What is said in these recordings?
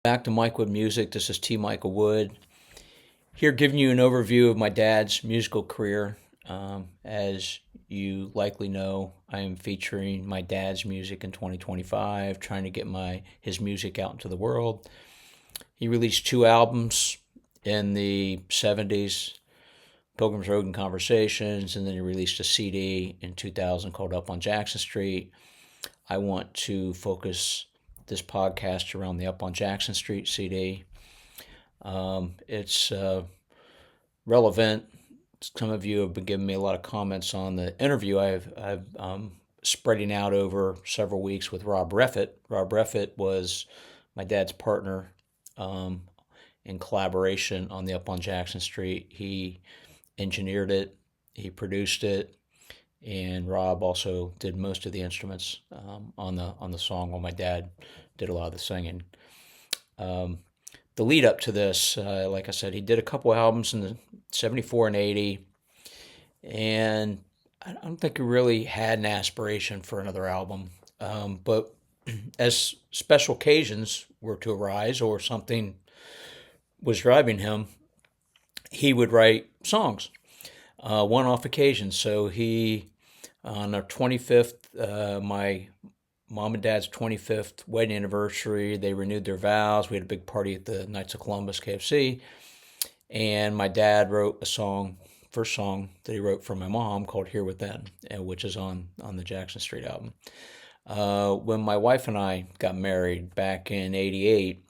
Back to Mike Wood Music. This is T. Michael Wood. Here giving you an overview of my dad's musical career. As you likely know, I am featuring my dad's music in 2025, trying to get his music out into the world. He released two albums in the 70s, Pilgrim's Road and Conversations, and then he released a CD in 2000 called Up on Jackson Street. I want to focus this podcast around the Up on Jackson Street CD. It's relevant. Some of you have been giving me a lot of comments on the interview I've spreading out over several weeks with Rob Reffett. Rob Reffett was my dad's partner in collaboration on the Up on Jackson Street. He engineered it, he produced it, and Rob also did most of the instruments on the song while my dad did a lot of the singing. The lead up to this, like I said, he did a couple albums in the 74 and 80, and I don't think he really had an aspiration for another album. But as special occasions were to arise or something was driving him, he would write songs, one-off occasions. So on our 25th, my mom and dad's 25th wedding anniversary, they renewed their vows. We had a big party at the Knights of Columbus KFC, and my dad wrote a song, first song that he wrote for my mom called Here Within, which is on the Jackson Street album. When my wife and I got married back in '88,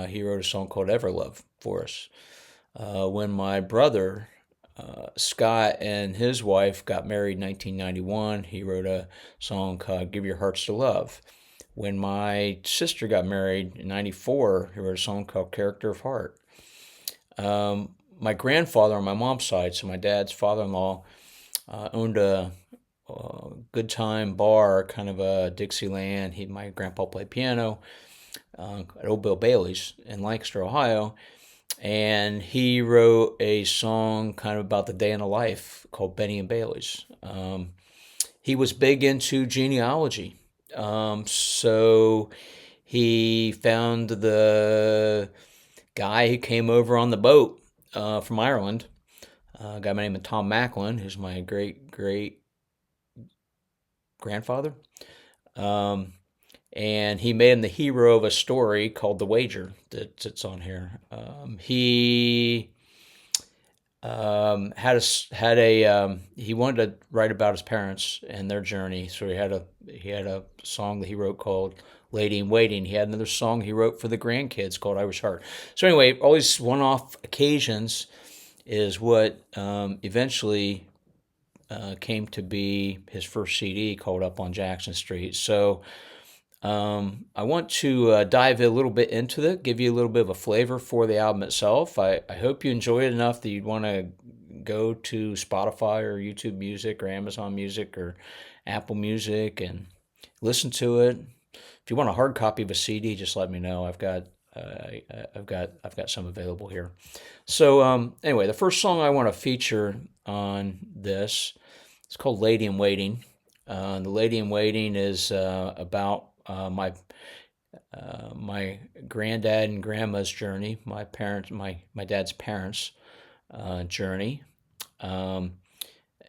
he wrote a song called Everlove for us. When my brother Scott and his wife got married in 1991, he wrote a song called Give Your Hearts to Love. When my sister got married in '94, he wrote a song called Character of Heart. My grandfather on my mom's side, so my dad's father-in-law, owned a good time bar, kind of a Dixieland. My grandpa played piano at Old Bill Bailey's in Lancaster, Ohio. And he wrote a song kind of about the day in the life called Benny and Bailey's. He was big into genealogy. So he found the guy who came over on the boat from Ireland, a guy by the name of Tom Macklin, who's my great grandfather. And he made him the hero of a story called The Wager that sits on here. He he wanted to write about his parents and their journey, so he had a song that he wrote called Lady in Waiting. He had another song he wrote for the grandkids called Irish Heart. So anyway, all these one-off occasions is what eventually came to be his first CD called Up on Jackson Street. So I want to dive a little bit into it, give you a little bit of a flavor for the album itself. I hope you enjoy it enough that you'd want to go to Spotify or YouTube Music or Amazon Music or Apple Music and listen to it. If you want a hard copy of a CD, just let me know. I've got some available here. So anyway, the first song I want to feature on this is called "Lady in Waiting." The Lady in Waiting is about my granddad and grandma's journey, my dad's parents' journey.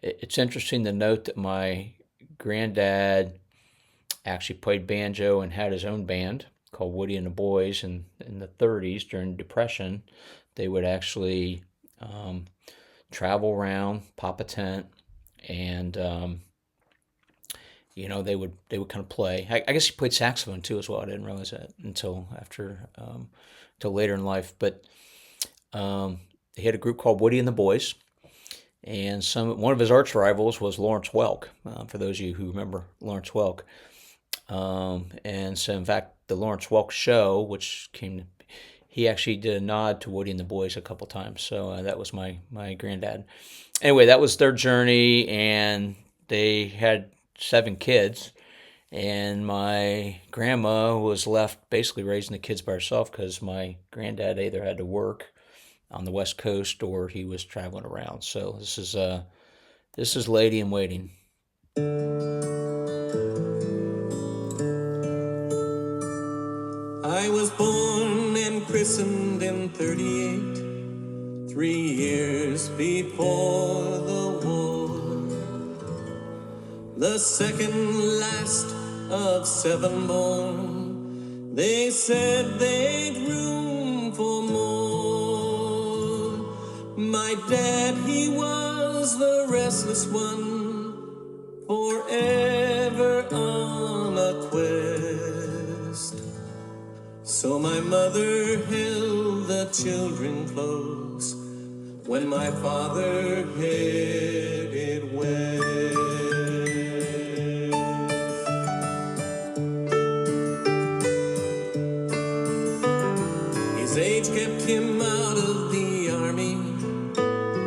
It's interesting to note that my granddad actually played banjo and had his own band called Woody and the Boys. And in the '30s, during the Depression, they would actually travel around, pop a tent, and they would kind of play. I guess he played saxophone too as well. I didn't realize that until later in life. But he had a group called Woody and the Boys, and one of his arch rivals was Lawrence Welk. For those of you who remember Lawrence Welk, and so in fact the Lawrence Welk show, he actually did a nod to Woody and the Boys a couple times. So that was my granddad. Anyway, that was their journey, and they had 7 kids, and my grandma was left basically raising the kids by herself because my granddad either had to work on the West Coast or he was traveling around. So this is Lady in Waiting. I was born christened in 38, 3 years before the war. The second last of 7 born, they said they'd room for more. My dad, he was the restless one, forever on a quest. So my mother held the children close when my father headed west. His age kept him out of the army,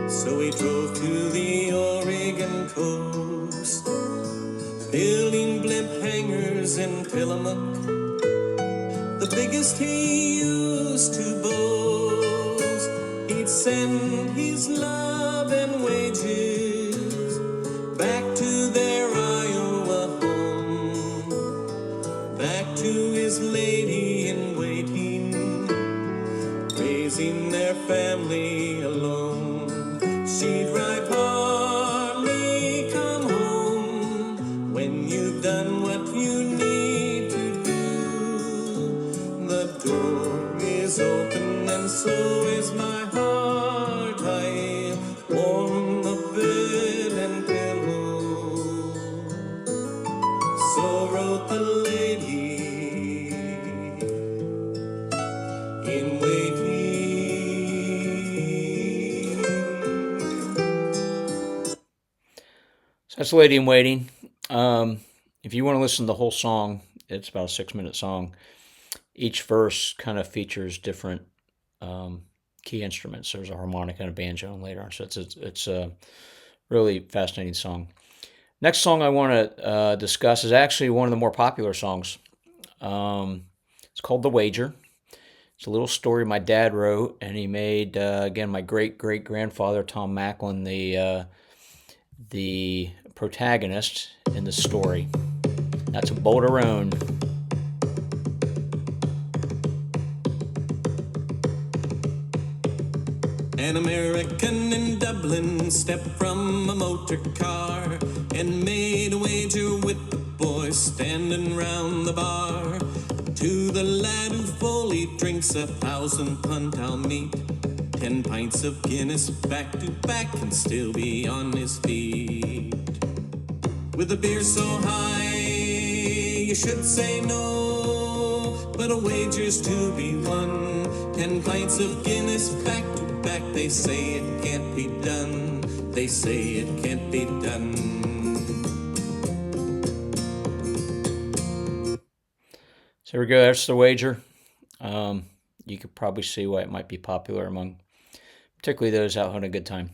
so he drove to the Oregon coast, building blimp hangars in Tillamook, the biggest he used to boast. He'd send his love and wages back to their Iowa home, back to his lady in waiting, raising their family alone. She'd write, Harley, come home when you've done what you need to do. The door is open and so is my heart. I'll warm the bed and pillow. So wrote the lady in waiting. So that's Lady in Waiting. If you want to listen to the whole song, it's about a 6-minute song. Each verse kind of features different key instruments. There's a harmonica and a banjo and later on. So it's a really fascinating song. Next song I want to discuss is actually one of the more popular songs. It's called The Wager. It's a little story my dad wrote, and he made, again, my great-great-grandfather, Tom Macklin, the protagonist in the story. That's a Boulder own. An American in Dublin stepped from a motor car and made a wager with the boys standing round the bar. To the lad who fully drinks 1,000 punt I'll meet 10 pints of Guinness back to back and still be on his feet. With a beer so high, you should say no, but a wager's to be won. 10 pints of Guinness back to back, they say it can't be done. They say it can't be done. So here we go. That's The Wager. You could probably see why it might be popular among particularly those out having a good time.